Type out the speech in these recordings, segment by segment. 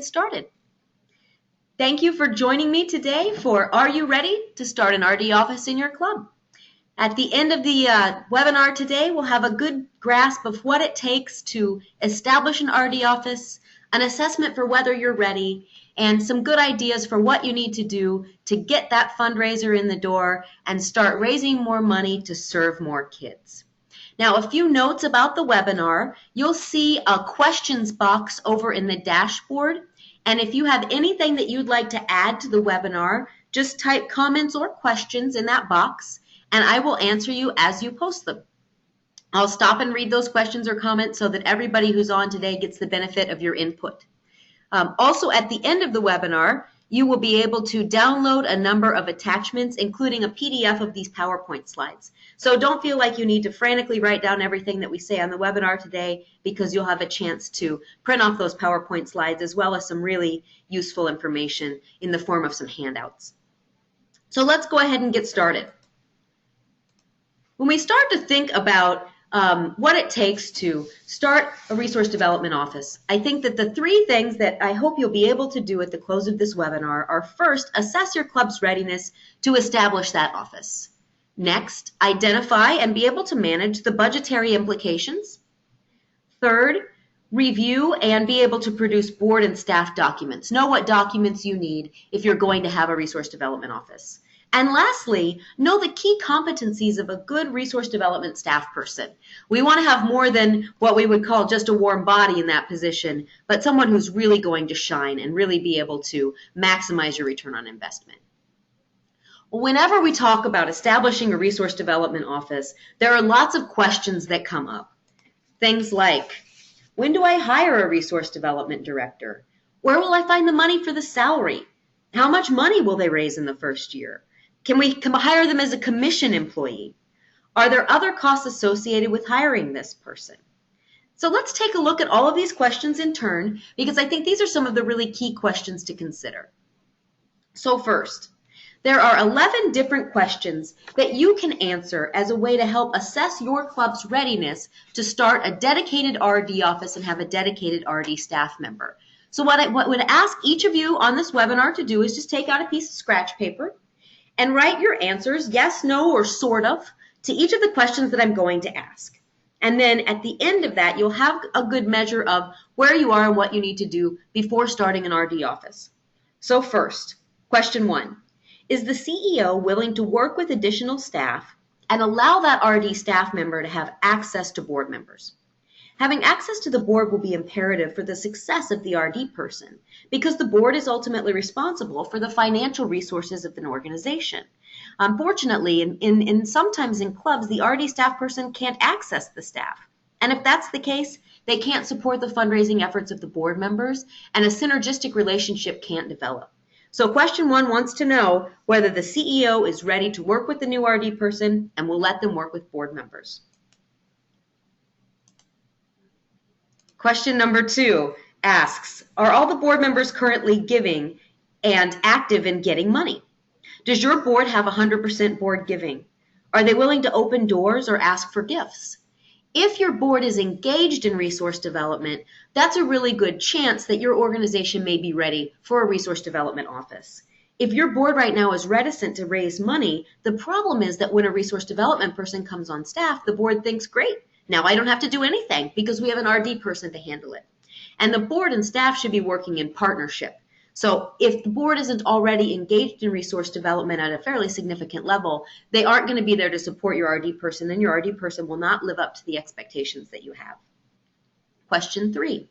Started. Thank you for joining me today for Are You Ready to Start an RD Office in Your Club? At the end of the webinar today, we'll have a good grasp of what it takes to establish an RD office, an assessment for whether you're ready, and some good ideas for what you need to do to get that fundraiser in the door and start raising more money to serve more kids. Now, a few notes about the webinar. You'll see a questions box over in the dashboard. And if you have anything that you'd like to add to the webinar, just type comments or questions in that box, and I will answer you as you post them. I'll stop and read those questions or comments so that everybody who's on today gets the benefit of your input. Also, at the end of the webinar, you will be able to download a number of attachments, including a PDF of these PowerPoint slides. So don't feel like you need to frantically write down everything that we say on the webinar today, because you'll have a chance to print off those PowerPoint slides as well as some really useful information in the form of some handouts. So let's go ahead and get started. When we start to think about what it takes to start a resource development office, I think that the three things that I hope you'll be able to do at the close of this webinar are: first, assess your club's readiness to establish that office. Next, identify and be able to manage the budgetary implications. Third, review and be able to produce board and staff documents. Know what documents you need if you're going to have a resource development office. And lastly, know the key competencies of a good resource development staff person. We want to have more than what we would call just a warm body in that position, but someone who's really going to shine and really be able to maximize your return on investment. Whenever we talk about establishing a resource development office, there are lots of questions that come up. Things like, when do I hire a resource development director? Where will I find the money for the salary? How much money will they raise in the first year? Can we hire them as a commission employee? Are there other costs associated with hiring this person? So let's take a look at all of these questions in turn, because I think these are some of the really key questions to consider. So first, there are 11 different questions that you can answer as a way to help assess your club's readiness to start a dedicated RD office and have a dedicated RD staff member. So what I would ask each of you on this webinar to do is just take out a piece of scratch paper and write your answers, yes, no, or sort of, to each of the questions that I'm going to ask. And then at the end of that, you'll have a good measure of where you are and what you need to do before starting an RD office. So first, question 1. Is the CEO willing to work with additional staff and allow that RD staff member to have access to board members? Having access to the board will be imperative for the success of the RD person, because the board is ultimately responsible for the financial resources of an organization. Unfortunately, sometimes in clubs, the RD staff person can't access the staff. And if that's the case, they can't support the fundraising efforts of the board members, and a synergistic relationship can't develop. So question 1 wants to know whether the CEO is ready to work with the new RD person and will let them work with board members. Question number 2 asks, are all the board members currently giving and active in getting money? Does your board have 100% board giving? Are they willing to open doors or ask for gifts? If your board is engaged in resource development, that's a really good chance that your organization may be ready for a resource development office. If your board right now is reticent to raise money, the problem is that when a resource development person comes on staff, the board thinks, great, now I don't have to do anything because we have an RD person to handle it. And the board and staff should be working in partnership. So if the board isn't already engaged in resource development at a fairly significant level, they aren't going to be there to support your RD person, and your RD person will not live up to the expectations that you have. Question 3,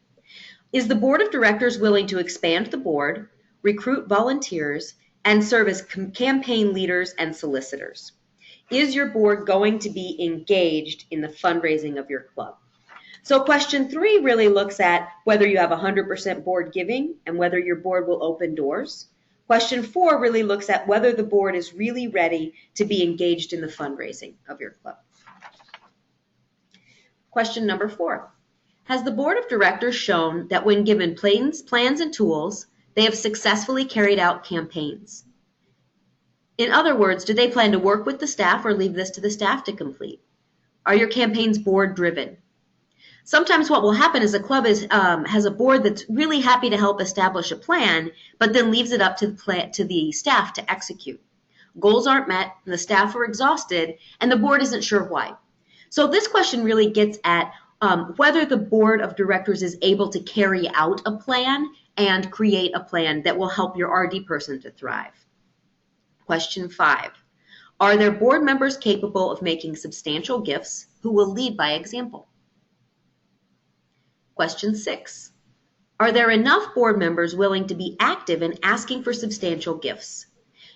is the board of directors willing to expand the board, recruit volunteers, and serve as campaign leaders and solicitors? Is your board going to be engaged in the fundraising of your club? So question 3 really looks at whether you have 100% board giving and whether your board will open doors. Question 4 really looks at whether the board is really ready to be engaged in the fundraising of your club. Question number 4. Has the board of directors shown that when given plans and tools, they have successfully carried out campaigns? In other words, do they plan to work with the staff or leave this to the staff to complete? Are your campaigns board driven? Sometimes what will happen is a club has a board that's really happy to help establish a plan, but then leaves it up to the staff to execute. Goals aren't met, and the staff are exhausted, and the board isn't sure why. So this question really gets at whether the board of directors is able to carry out a plan and create a plan that will help your RD person to thrive. Question 5. Are there board members capable of making substantial gifts who will lead by example? Question 6. Are there enough board members willing to be active in asking for substantial gifts?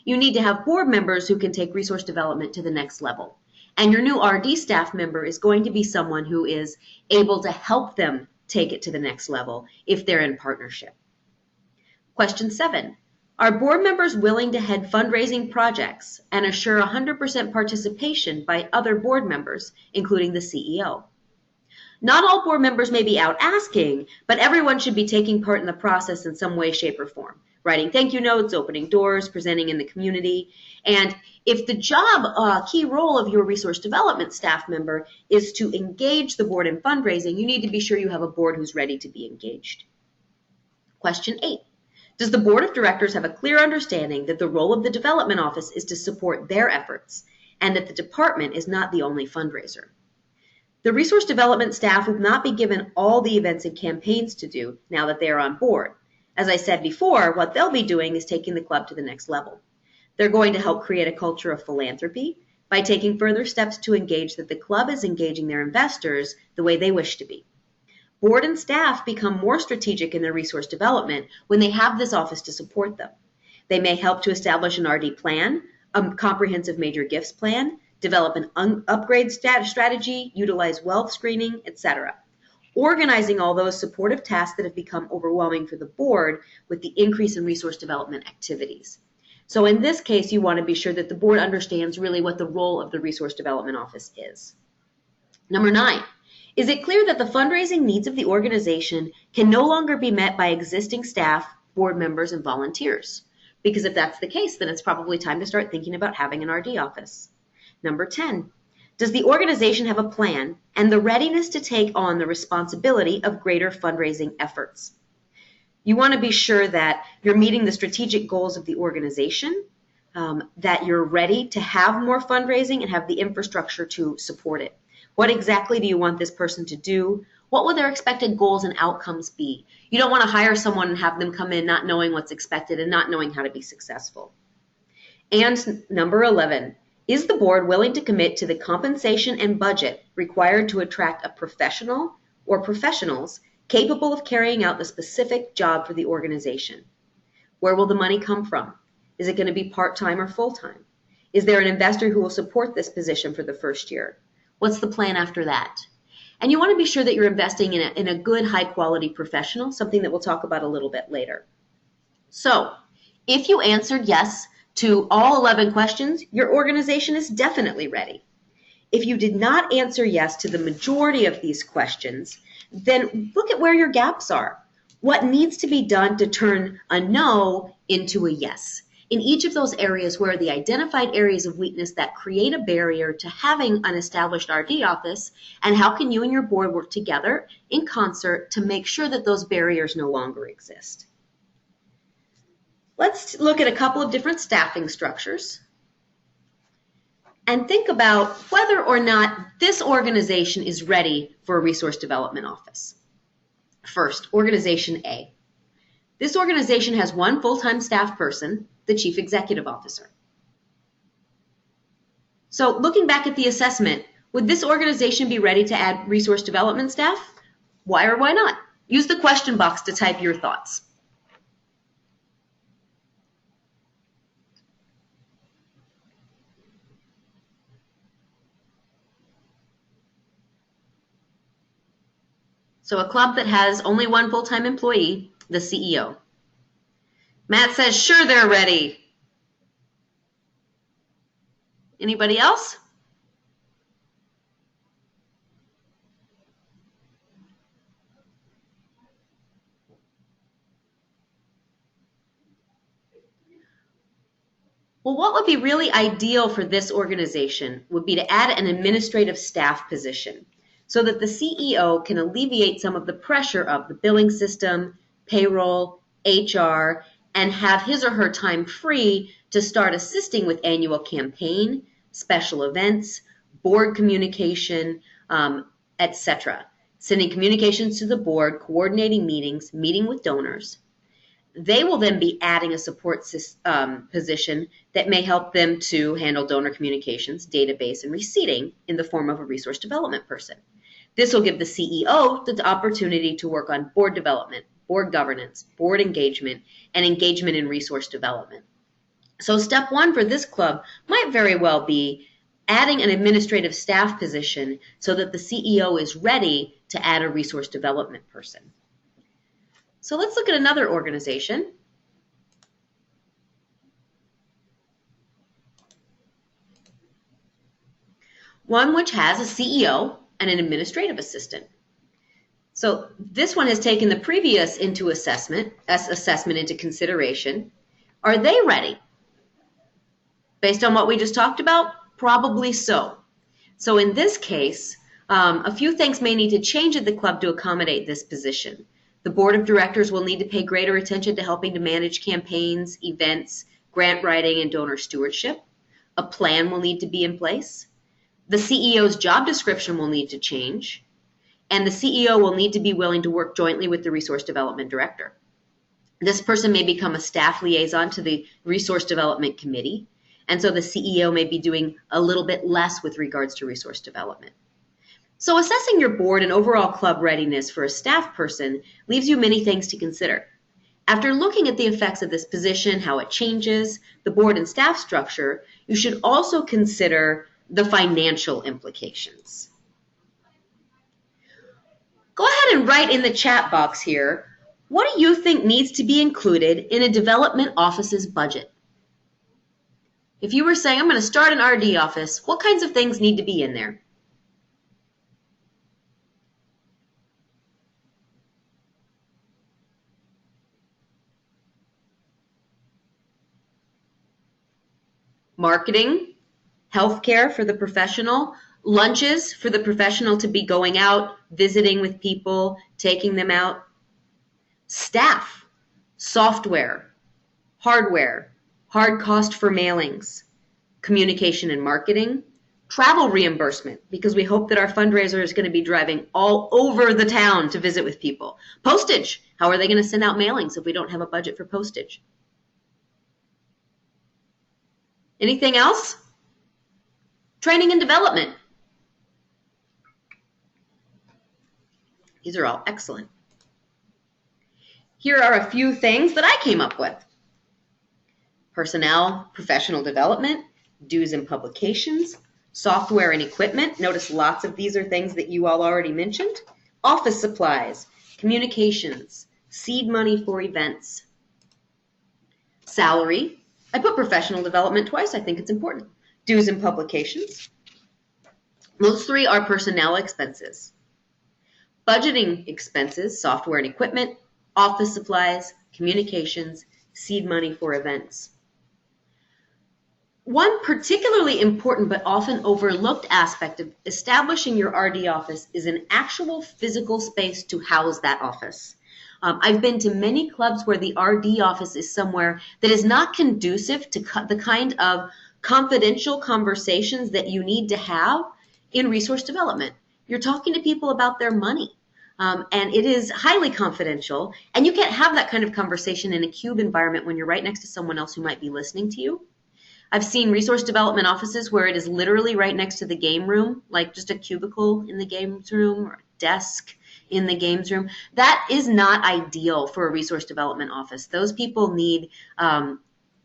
You need to have board members who can take resource development to the next level. And your new RD staff member is going to be someone who is able to help them take it to the next level if they're in partnership. Question 7. Are board members willing to head fundraising projects and assure 100% participation by other board members, including the CEO? Not all board members may be out asking, but everyone should be taking part in the process in some way, shape, or form. Writing thank you notes, opening doors, presenting in the community. And if the key role of your resource development staff member is to engage the board in fundraising, you need to be sure you have a board who's ready to be engaged. Question 8. Does the board of directors have a clear understanding that the role of the development office is to support their efforts and that the department is not the only fundraiser? The resource development staff will not be given all the events and campaigns to do now that they are on board. As I said before, what they'll be doing is taking the club to the next level. They're going to help create a culture of philanthropy by taking further steps to engage that the club is engaging their investors the way they wish to be. Board and staff become more strategic in their resource development when they have this office to support them. They may help to establish an RD plan, a comprehensive major gifts plan, develop an upgrade strategy, utilize wealth screening, etc. Organizing all those supportive tasks that have become overwhelming for the board with the increase in resource development activities. So in this case, you want to be sure that the board understands really what the role of the resource development office is. Number 9, is it clear that the fundraising needs of the organization can no longer be met by existing staff, board members, and volunteers? Because if that's the case, then it's probably time to start thinking about having an RD office. Number 10, does the organization have a plan and the readiness to take on the responsibility of greater fundraising efforts? You want to be sure that you're meeting the strategic goals of the organization, that you're ready to have more fundraising and have the infrastructure to support it. What exactly do you want this person to do? What will their expected goals and outcomes be? You don't want to hire someone and have them come in not knowing what's expected and not knowing how to be successful. And number 11, is the board willing to commit to the compensation and budget required to attract a professional or professionals capable of carrying out the specific job for the organization? Where will the money come from? Is it going to be part-time or full-time? Is there an investor who will support this position for the first year? What's the plan after that? And you want to be sure that you're investing in a good, high-quality professional, something that we'll talk about a little bit later. So, if you answered yes to all 11 questions, your organization is definitely ready. If you did not answer yes to the majority of these questions, then look at where your gaps are. What needs to be done to turn a no into a yes? In each of those areas, where are the identified areas of weakness that create a barrier to having an established RD office, and how can you and your board work together in concert to make sure that those barriers no longer exist? Let's look at a couple of different staffing structures and think about whether or not this organization is ready for a resource development office. First, Organization A. This organization has one full-time staff person, the Chief Executive Officer. So looking back at the assessment, would this organization be ready to add resource development staff? Why or why not? Use the question box to type your thoughts. So a club that has only one full-time employee, the CEO. Matt says, sure, they're ready. Anybody else? Well, what would be really ideal for this organization would be to add an administrative staff position. so that the CEO can alleviate some of the pressure of the billing system, payroll, HR, and have his or her time free to start assisting with annual campaign, special events, board communication, etc. Sending communications to the board, coordinating meetings, meeting with donors. They will then be adding a support position that may help them to handle donor communications, database, and receipting in the form of a resource development person. This will give the CEO the opportunity to work on board development, board governance, board engagement, and engagement in resource development. So step one for this club might very well be adding an administrative staff position so that the CEO is ready to add a resource development person. So let's look at another organization. One which has a CEO and an administrative assistant. So this one has taken the previous assessment into consideration. Are they ready? Based on what we just talked about, probably so. So in this case, a few things may need to change at the club to accommodate this position. The board of directors will need to pay greater attention to helping to manage campaigns, events, grant writing, and donor stewardship. A plan will need to be in place. The CEO's job description will need to change. And the CEO will need to be willing to work jointly with the resource development director. This person may become a staff liaison to the resource development committee. And so the CEO may be doing a little bit less with regards to resource development. So assessing your board and overall club readiness for a staff person leaves you many things to consider. After looking at the effects of this position, how it changes, the board and staff structure, you should also consider the financial implications. Go ahead and write in the chat box here, what do you think needs to be included in a development office's budget? If you were saying, I'm going to start an RD office, what kinds of things need to be in there? Marketing, healthcare for the professional, lunches for the professional to be going out, visiting with people, taking them out. Staff, software, hardware, hard cost for mailings, communication and marketing, travel reimbursement, because we hope that our fundraiser is going to be driving all over the town to visit with people. Postage, how are they going to send out mailings if we don't have a budget for postage? Anything else? Training and development. These are all excellent. Here are a few things that I came up with. Personnel, professional development, dues and publications, software and equipment. Notice lots of these are things that you all already mentioned. Office supplies, communications, seed money for events. Salary. I put professional development twice. I think it's important. Dues and publications. Those three are personnel expenses. Budgeting expenses, software and equipment, office supplies, communications, seed money for events. One particularly important but often overlooked aspect of establishing your RD office is an actual physical space to house that office. I've been to many clubs where the RD office is somewhere that is not conducive to the kind of confidential conversations that you need to have in resource development. You're talking to people about their money, and it is highly confidential, and you can't have that kind of conversation in a cube environment when you're right next to someone else who might be listening to you. I've seen resource development offices where it is literally right next to the game room, like just a cubicle in the games room or a desk in the games room. That is not ideal for a resource development office. Those people need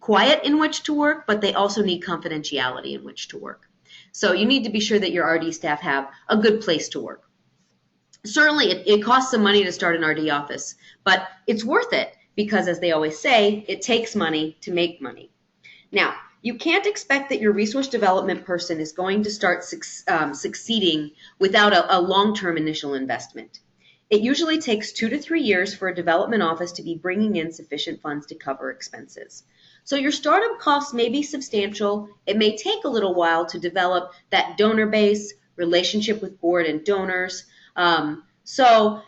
quiet in which to work, but they also need confidentiality in which to work. So you need to be sure that your RD staff have a good place to work. Certainly, it costs some money to start an RD office, but it's worth it because, as they always say, it takes money to make money. Now, you can't expect that your resource development person is going to start succeeding without a long-term initial investment. It usually takes 2 to 3 years for a development office to be bringing in sufficient funds to cover expenses. So your startup costs may be substantial. It may take a little while to develop that donor base, relationship with board and donors. So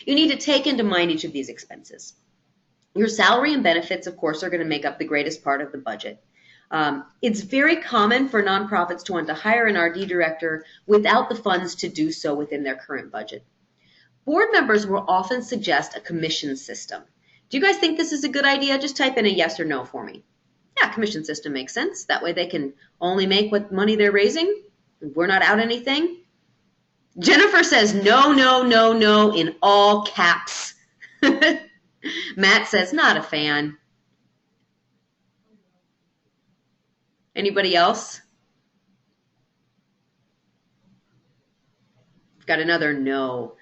you need to take into mind each of these expenses. Your salary and benefits, of course, are going to make up the greatest part of the budget. It's very common for nonprofits to want to hire an RD director without the funds to do so within their current budget. Board members will often suggest a commission system. Do you guys think this is a good idea? Just type in a yes or no for me. Yeah, commission system makes sense. That way they can only make what money they're raising. We're not out anything. Jennifer says no, no, no, no in all caps. Matt says not a fan. Anybody else? Got another no.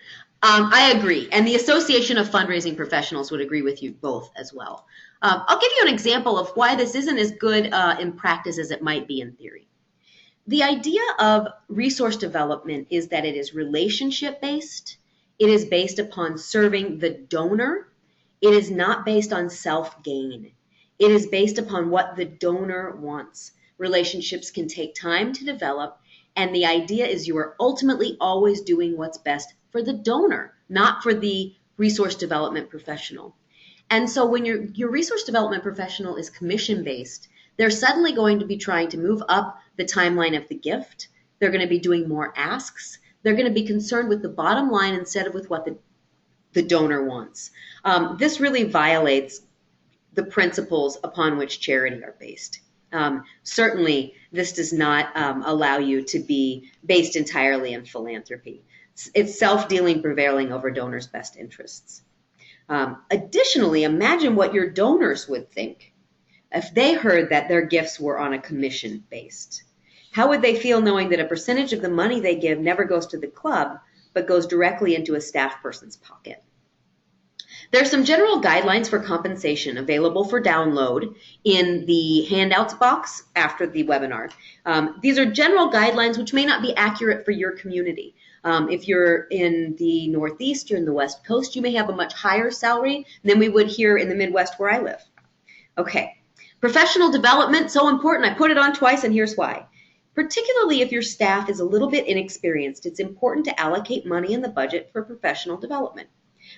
I agree. And the Association of Fundraising Professionals would agree with you both as well. I'll give you an example of why this isn't as good in practice as it might be in theory. The idea of resource development is that it is relationship-based. It is based upon serving the donor. It is not based on self-gain. It is based upon what the donor wants. Relationships can take time to develop, and the idea is you are ultimately always doing what's best for the donor, not for the resource development professional. And so when your resource development professional is commission-based, they're suddenly going to be trying to move up the timeline of the gift. They're going to be doing more asks. They're going to be concerned with the bottom line instead of with what the donor wants. This really violates the principles upon which charity are based. Certainly, this does not allow you to be based entirely in philanthropy. It's self-dealing prevailing over donors' best interests. Additionally, imagine what your donors would think if they heard that their gifts were on a commission based. How would they feel knowing that a percentage of the money they give never goes to the club, but goes directly into a staff person's pocket? There are some general guidelines for compensation available for download in the handouts box after the webinar. These are general guidelines which may not be accurate for your community. If you're in the Northeast, you're in the West Coast, you may have a much higher salary than we would here in the Midwest where I live. Okay, professional development, so important. I put it on twice and here's why. Particularly if your staff is a little bit inexperienced, it's important to allocate money in the budget for professional development.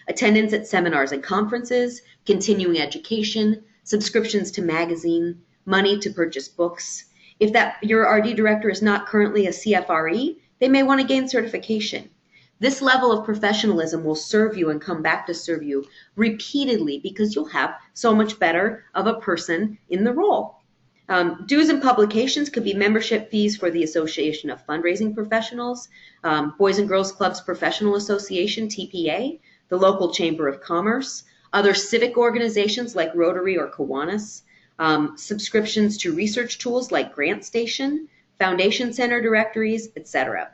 Attendance at seminars and conferences, continuing education, subscriptions to magazine, money to purchase books. If your RD director is not currently a CFRE, they may want to gain certification. This level of professionalism will serve you and come back to serve you repeatedly because you'll have so much better of a person in the role. Dues and publications could be membership fees for the Association of Fundraising Professionals, Boys and Girls Clubs Professional Association, TPA, the local Chamber of Commerce, other civic organizations like Rotary or Kiwanis, subscriptions to research tools like GrantStation, Foundation Center directories, etc.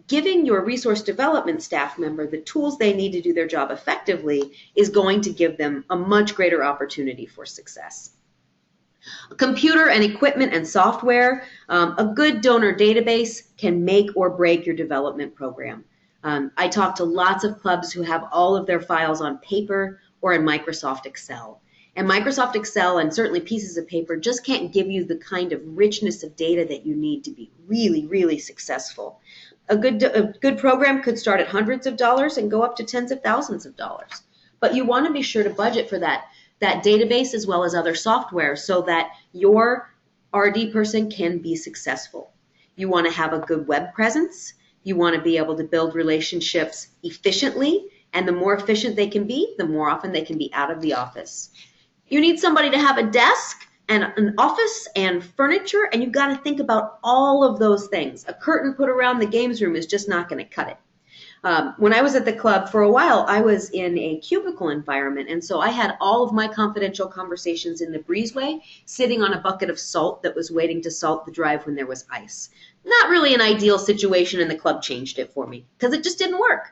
Giving your resource development staff member the tools they need to do their job effectively is going to give them a much greater opportunity for success. Computer and equipment and software, a good donor database can make or break your development program. I talk to lots of clubs who have all of their files on paper or in Microsoft Excel. And Microsoft Excel and certainly pieces of paper just can't give you the kind of richness of data that you need to be really, really successful. A good program could start at hundreds of dollars and go up to tens of thousands of dollars. But you want to be sure to budget for that database as well as other software so that your RD person can be successful. You want to have a good web presence. You want to be able to build relationships efficiently, and the more efficient they can be, the more often they can be out of the office. You need somebody to have a desk and an office and furniture, and you've got to think about all of those things. A curtain put around the games room is just not going to cut it. When I was at the club for a while, I was in a cubicle environment, and so I had all of my confidential conversations in the breezeway, sitting on a bucket of salt that was waiting to salt the drive when there was ice. Not really an ideal situation, and the club changed it for me because it just didn't work.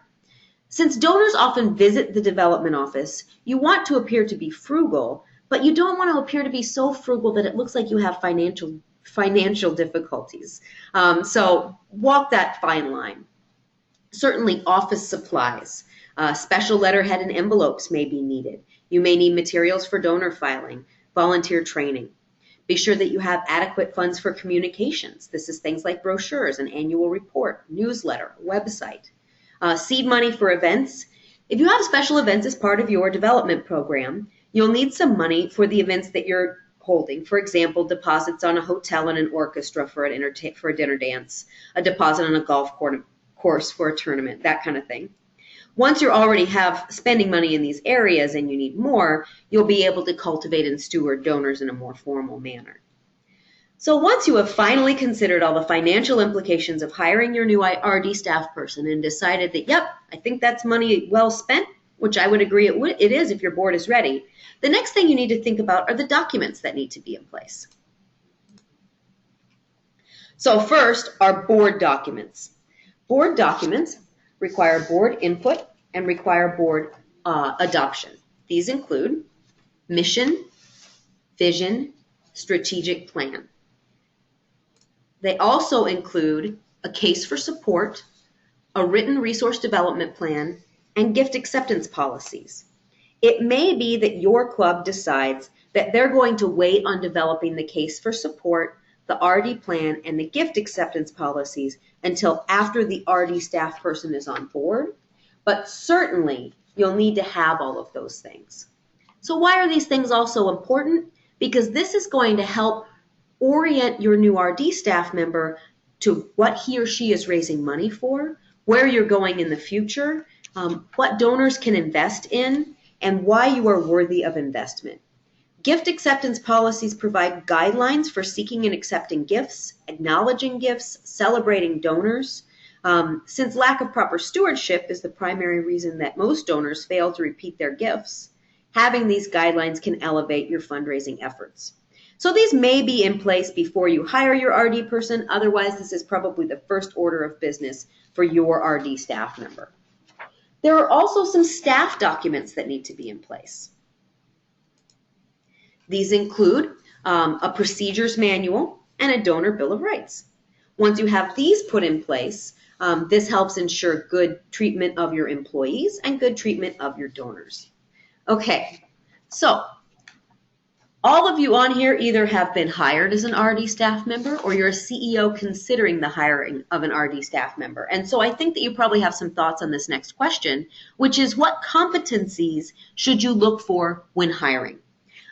Since donors often visit the development office, you want to appear to be frugal, but you don't want to appear to be so frugal that it looks like you have financial difficulties. So walk that fine line. Certainly office supplies, special letterhead and envelopes may be needed. You may need materials for donor filing, volunteer training. Be sure that you have adequate funds for communications. This is things like brochures, an annual report, newsletter, website. Seed money for events. If you have special events as part of your development program, you'll need some money for the events that you're holding. For example, deposits on a hotel and an orchestra for a dinner dance, a deposit on a golf course for a tournament, that kind of thing. Once you already have spending money in these areas and you need more, you'll be able to cultivate and steward donors in a more formal manner. So once you have finally considered all the financial implications of hiring your new RD staff person and decided that, yep, I think that's money well spent, which I would agree it is if your board is ready, the next thing you need to think about are the documents that need to be in place. So first are board documents. Board documents require board input and require board adoption. These include mission, vision, strategic plan. They also include a case for support, a written resource development plan, and gift acceptance policies. It may be that your club decides that they're going to wait on developing the case for support, the RD plan, and the gift acceptance policies until after the RD staff person is on board, but certainly you'll need to have all of those things. So why are these things also important? Because this is going to help orient your new RD staff member to what he or she is raising money for, where you're going in the future, what donors can invest in, and why you are worthy of investment. Gift acceptance policies provide guidelines for seeking and accepting gifts, acknowledging gifts, celebrating donors. Since lack of proper stewardship is the primary reason that most donors fail to repeat their gifts, having these guidelines can elevate your fundraising efforts. So these may be in place before you hire your RD person. Otherwise, this is probably the first order of business for your RD staff member. There are also some staff documents that need to be in place. These include a procedures manual and a donor bill of rights. Once you have these put in place, this helps ensure good treatment of your employees and good treatment of your donors. Okay, so all of you on here either have been hired as an RD staff member or you're a CEO considering the hiring of an RD staff member. And so I think that you probably have some thoughts on this next question, which is what competencies should you look for when hiring?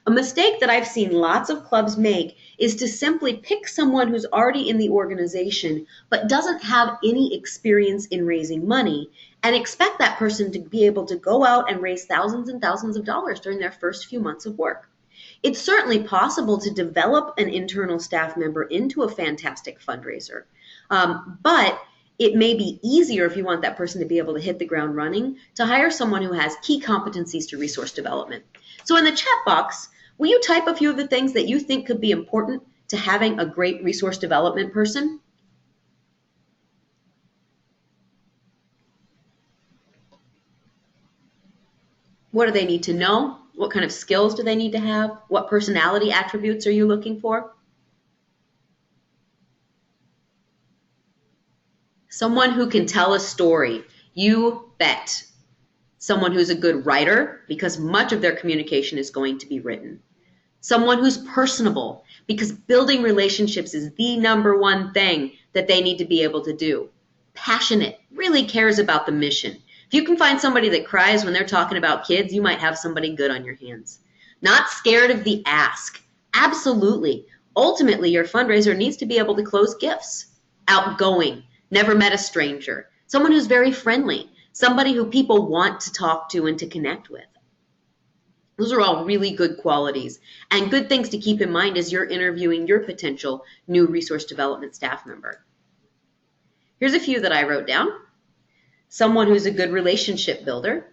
A mistake that I've seen lots of clubs make is to simply pick someone who's already in the organization but doesn't have any experience in raising money and expect that person to be able to go out and raise thousands and thousands of dollars during their first few months of work. It's certainly possible to develop an internal staff member into a fantastic fundraiser, but it may be easier if you want that person to be able to hit the ground running to hire someone who has key competencies to resource development. So in the chat box, will you type a few of the things that you think could be important to having a great resource development person? What do they need to know? What kind of skills do they need to have? What personality attributes are you looking for? Someone who can tell a story. You bet. Someone who's a good writer, because much of their communication is going to be written. Someone who's personable, because building relationships is the number one thing that they need to be able to do. Passionate, really cares about the mission. If you can find somebody that cries when they're talking about kids, you might have somebody good on your hands. Not scared of the ask. Absolutely. Ultimately, your fundraiser needs to be able to close gifts. Outgoing, never met a stranger. Someone who's very friendly. Somebody who people want to talk to and to connect with. Those are all really good qualities and good things to keep in mind as you're interviewing your potential new resource development staff member. Here's a few that I wrote down. Someone who's a good relationship builder.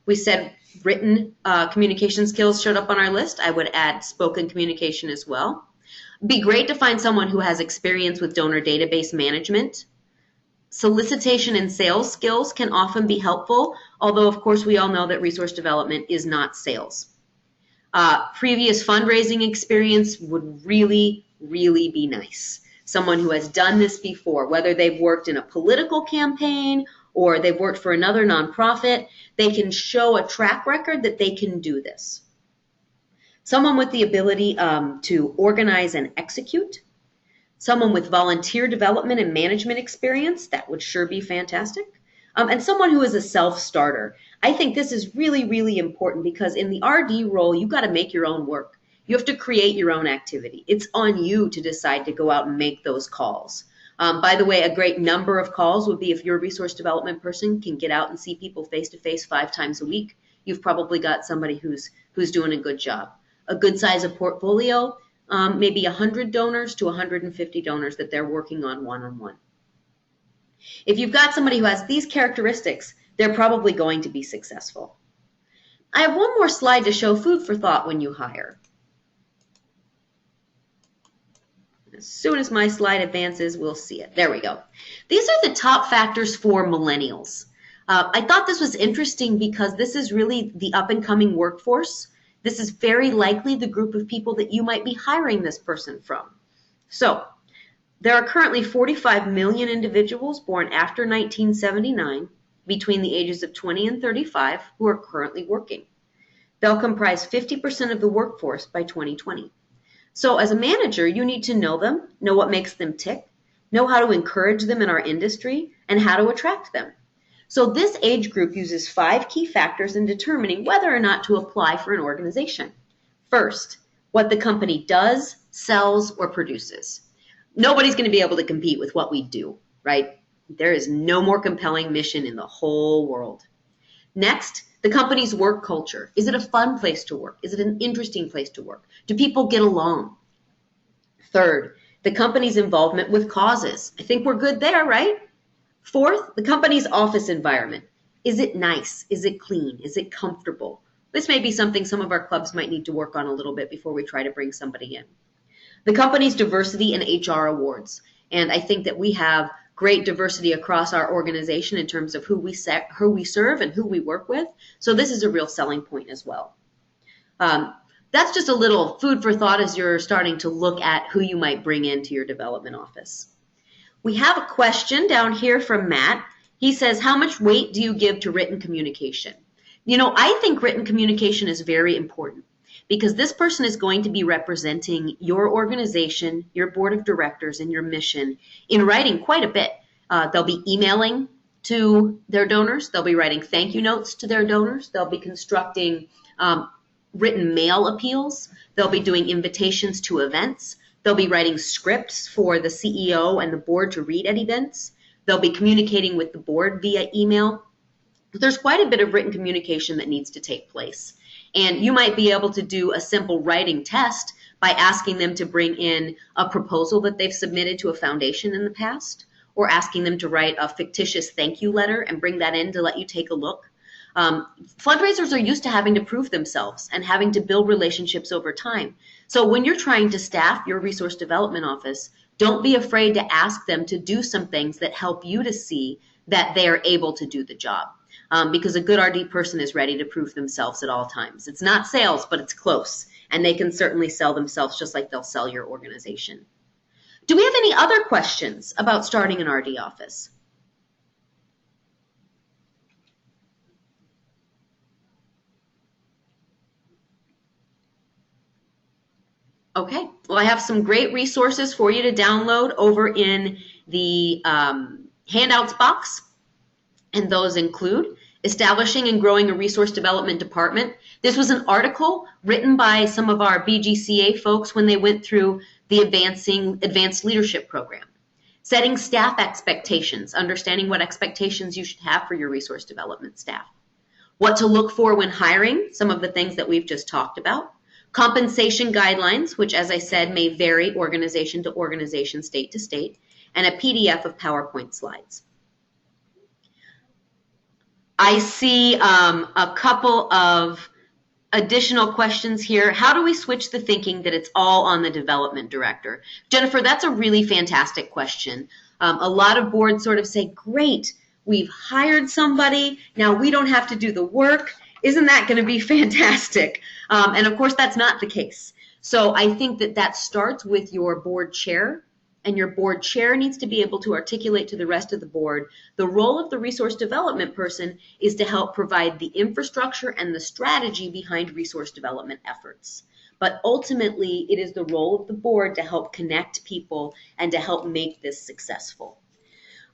We said written communication skills showed up on our list. I would add spoken communication as well. It'd be great to find someone who has experience with donor database management. Solicitation and sales skills can often be helpful, although of course we all know that resource development is not sales. Previous fundraising experience would really, really be nice. Someone who has done this before, whether they've worked in a political campaign or they've worked for another nonprofit, they can show a track record that they can do this. someone with the ability to organize and execute, someone with volunteer development and management experience, that would sure be fantastic, and someone who is a self-starter. I think this is really, really important because in the RD role, you got to make your own work. You have to create your own activity. It's on you to decide to go out and make those calls. By the way, a great number of calls would be if your resource development person can get out and see people face-to-face 5 times a week. You've probably got somebody who's doing a good job. A good size of portfolio, maybe 100 donors to 150 donors that they're working on one-on-one. If you've got somebody who has these characteristics, they're probably going to be successful. I have one more slide to show food for thought when you hire. As soon as my slide advances, we'll see it. There we go. These are the top factors for millennials. I thought this was interesting because this is really the up-and-coming workforce. This is very likely the group of people that you might be hiring this person from. So, there are currently 45 million individuals born after 1979 between the ages of 20 and 35 who are currently working. They'll comprise 50% of the workforce by 2020. So as a manager, you need to know them, know what makes them tick, know how to encourage them in our industry, and how to attract them. So this age group uses 5 key factors in determining whether or not to apply for an organization. First, what the company does, sells, or produces. Nobody's going to be able to compete with what we do, right? There is no more compelling mission in the whole world. Next, the company's work culture. Is it a fun place to work? Is it an interesting place to work? Do people get along? Third, the company's involvement with causes. I think we're good there, right? Fourth, the company's office environment. Is it nice? Is it clean? Is it comfortable? This may be something some of our clubs might need to work on a little bit before we try to bring somebody in. The company's diversity and HR awards. And I think that we have great diversity across our organization in terms of who we serve and who we work with. So this is a real selling point as well. That's just a little food for thought as you're starting to look at who you might bring into your development office. We have a question down here from Matt. He says, how much weight do you give to written communication? You know, I think written communication is very important because this person is going to be representing your organization, your board of directors, and your mission in writing quite a bit. They'll be emailing to their donors. They'll be writing thank you notes to their donors. They'll be constructing written mail appeals. They'll be doing invitations to events. They'll be writing scripts for the CEO and the board to read at events. They'll be communicating with the board via email. There's quite a bit of written communication that needs to take place. And you might be able to do a simple writing test by asking them to bring in a proposal that they've submitted to a foundation in the past, or asking them to write a fictitious thank you letter and bring that in to let you take a look. Fundraisers are used to having to prove themselves and having to build relationships over time. So when you're trying to staff your resource development office, don't be afraid to ask them to do some things that help you to see that they are able to do the job. Because a good RD person is ready to prove themselves at all times. It's not sales, but it's close. And they can certainly sell themselves just like they'll sell your organization. Do we have any other questions about starting an RD office? Okay, well, I have some great resources for you to download over in the handouts box. And those include establishing and growing a resource development department. This was an article written by some of our BGCA folks when they went through the Advanced Leadership Program. Setting staff expectations, understanding what expectations you should have for your resource development staff. What to look for when hiring, some of the things that we've just talked about. Compensation guidelines, which, as I said, may vary organization to organization, state to state. And a PDF of PowerPoint slides. I see a couple of additional questions here. How do we switch the thinking that it's all on the development director? Jennifer, that's a really fantastic question. A lot of boards sort of say, great, we've hired somebody, now we don't have to do the work. Isn't that going to be fantastic? And of course, that's not the case. So I think that starts with your board chair and your board chair needs to be able to articulate to the rest of the board, the role of the resource development person is to help provide the infrastructure and the strategy behind resource development efforts. But ultimately, it is the role of the board to help connect people and to help make this successful.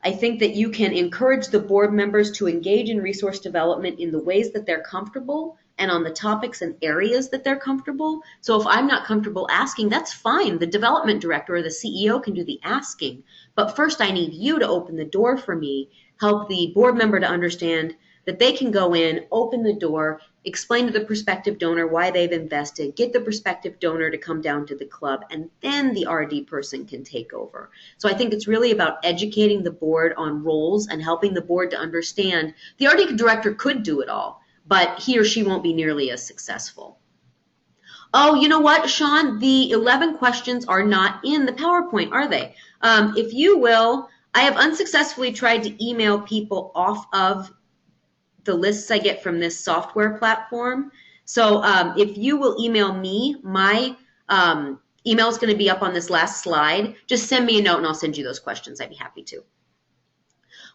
I think that you can encourage the board members to engage in resource development in the ways that they're comfortable and on the topics and areas that they're comfortable. So if I'm not comfortable asking, that's fine. The development director or the CEO can do the asking. But first, I need you to open the door for me, help the board member to understand that they can go in, open the door, explain to the prospective donor why they've invested, get the prospective donor to come down to the club, and then the RD person can take over. So I think it's really about educating the board on roles and helping the board to understand the RD director could do it all, but he or she won't be nearly as successful. Oh, you know what, Sean? The 11 questions are not in the PowerPoint, are they? If you will, I have unsuccessfully tried to email people off of the lists I get from this software platform. So if you will email me, my email is going to be up on this last slide. Just send me a note and I'll send you those questions. I'd be happy to.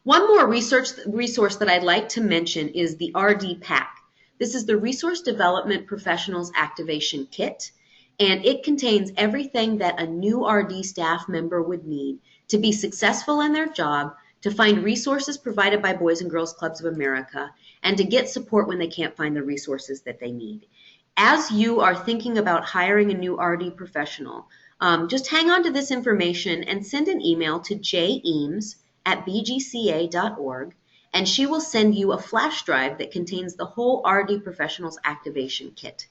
One more resource that I'd like to mention is the RD Pack. This is the Resource Development Professionals Activation Kit, and it contains everything that a new RD staff member would need to be successful in their job, to find resources provided by Boys and Girls Clubs of America, and to get support when they can't find the resources that they need. As you are thinking about hiring a new RD professional, just hang on to this information and send an email to jeames@bgca.org, and she will send you a flash drive that contains the whole RD Professionals Activation Kit.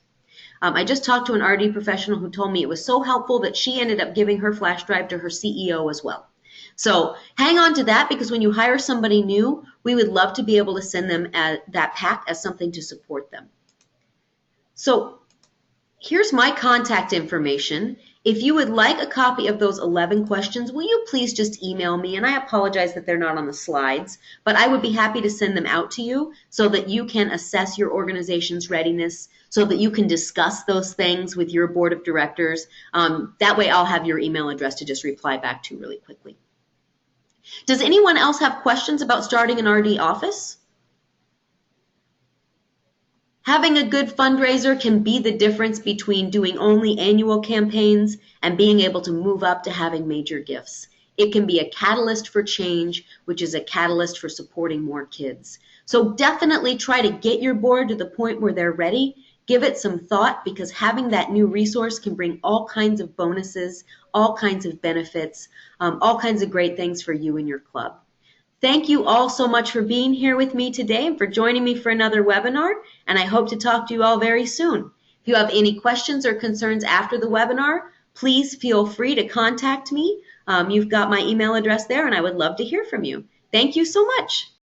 I just talked to an RD professional who told me it was so helpful that she ended up giving her flash drive to her CEO as well. So hang on to that, because when you hire somebody new, we would love to be able to send them that pack as something to support them. So here's my contact information. If you would like a copy of those 11 questions, will you please just email me? And I apologize that they're not on the slides, but I would be happy to send them out to you so that you can assess your organization's readiness, so that you can discuss those things with your board of directors. That way I'll have your email address to just reply back to really quickly. Does anyone else have questions about starting an RD office? Having a good fundraiser can be the difference between doing only annual campaigns and being able to move up to having major gifts. It can be a catalyst for change, which is a catalyst for supporting more kids. So definitely try to get your board to the point where they're ready. Give it some thought, because having that new resource can bring all kinds of bonuses, all kinds of benefits, all kinds of great things for you and your club. Thank you all so much for being here with me today and for joining me for another webinar, and I hope to talk to you all very soon. If you have any questions or concerns after the webinar, please feel free to contact me. You've got my email address there, and I would love to hear from you. Thank you so much.